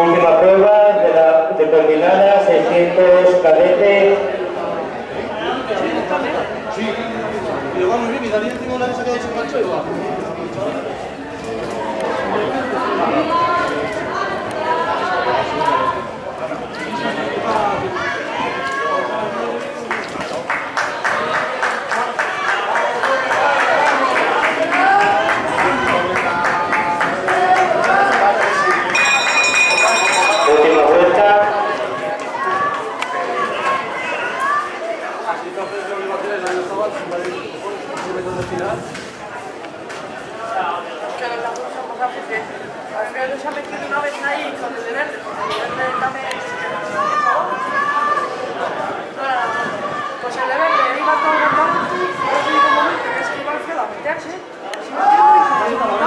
Última prueba de la determinada 600 cadete. Sí, y lo va muy bien, y Daniel tengo una de esas que ha hecho macho igual. Última vuelta. Pero se ha metido una vez ahí con el de verde, porque el de verde también pues el de verde iba todo el rato y luego llegó un momento que es que iba al cielo a meterse, si no tiene muy